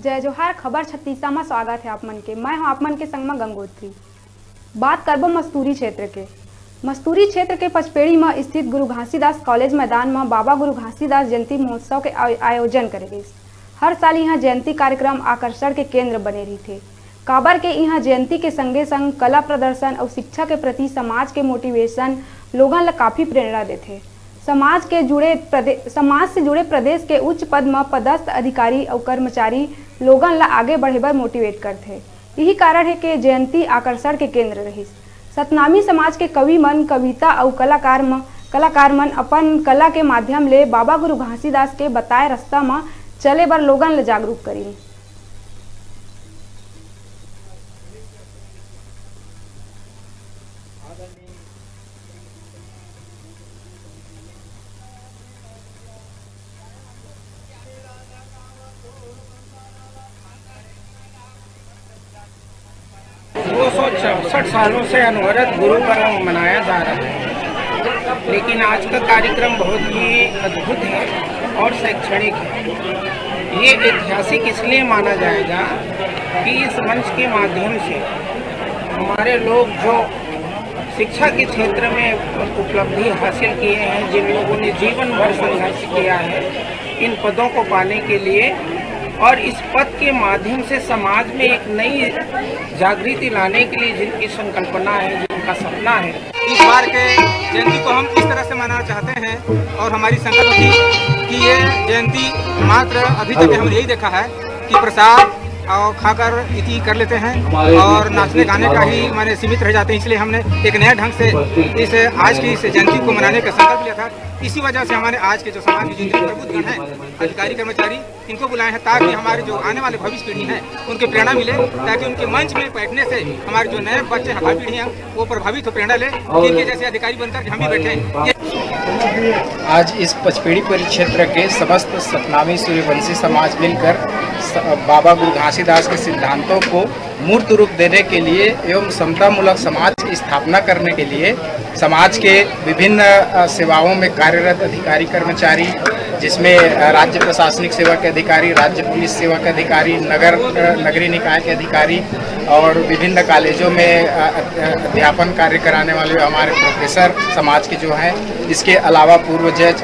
जय जोहार। खबर 36 में स्वागत है आप मन के। मैं हूं आप मन के संग में गंगोत्री। बात करबो मस्तूरी क्षेत्र के। मस्तूरी क्षेत्र के पचपेड़ी में स्थित गुरु घासीदास कॉलेज मैदान में बाबा गुरु घासीदास जयंती महोत्सव के आयोजन करे गए। हर साल यहाँ जयंती कार्यक्रम आकर्षण के केंद्र बने रही थे। काबर के यहाँ जयंती के संगे संग कला प्रदर्शन और शिक्षा के प्रति समाज के मोटिवेशन लोगों ला काफी प्रेरणा देते। समाज से जुड़े प्रदेश के उच्च पद में पदस्थ अधिकारी और कर्मचारी लोगों ला आगे बढ़े बर मोटिवेट करते। यही कारण है कि जयंती आकर्षण के केंद्र रही। सतनामी समाज के कवि मन, कविता और कलाकार मन अपन कला के माध्यम ले बाबा गुरु घासीदास के बताए रास्ता में चले बर लोगन ला जागरूक करी। दो 264 सालों से अनवरत गुरु पर्व मनाया जा रहा है, लेकिन आज का कार्यक्रम बहुत ही अद्भुत है और शैक्षणिक है। ये ऐतिहासिक इसलिए माना जाएगा कि इस मंच के माध्यम से हमारे लोग जो शिक्षा के क्षेत्र में उपलब्धि हासिल किए हैं, जिन लोगों ने जीवन भर संघर्ष किया है इन पदों को पाने के लिए, और इस पद के माध्यम से समाज में एक नई जागृति लाने के लिए जिनकी संकल्पना है, जिनका सपना है। इस बार के जयंती को हम इस तरह से मनाना चाहते हैं और हमारी संकल्प थी कि ये जयंती मात्र अभी तक हमने यही देखा है कि प्रसाद और खाकर इति कर लेते हैं और नाचने गाने का ही माने सीमित रह जाते हैं। इसलिए हमने एक नया ढंग से आज की इस जयंती को मनाने का संकल्प लिया था। इसी वजह से हमारे आज के जो समाज के जितने प्रबुद्धगण हैं, अधिकारी कर्मचारी, इनको बुलाए हैं ताकि हमारे जो आने वाले भविष्य पीढ़ी हैं उनकी प्रेरणा मिले, ताकि उनके मंच में बैठने से हमारे जो नए बच्चे भावी पीढ़ी हैं वो प्रभावित हो, प्रेरणा ले, इनके जैसे अधिकारी बनकर हम भी बैठे। आज इस पचपेड़ी परिक्षेत्र के समस्त सतनामी सूर्यवंशी समाज मिलकर बाबा गुरु घासीदास के सिद्धांतों को मूर्त रूप देने के लिए एवं समतामूलक समाज की स्थापना करने के लिए समाज के विभिन्न सेवाओं में कार्यरत अधिकारी कर्मचारी, जिसमें राज्य प्रशासनिक सेवा के अधिकारी, राज्य पुलिस सेवा के अधिकारी, नगरीय निकाय के अधिकारी और विभिन्न कॉलेजों में अध्यापन कार्य कराने वाले हमारे प्रोफेसर समाज के जो हैं, इसके अलावा पूर्व जज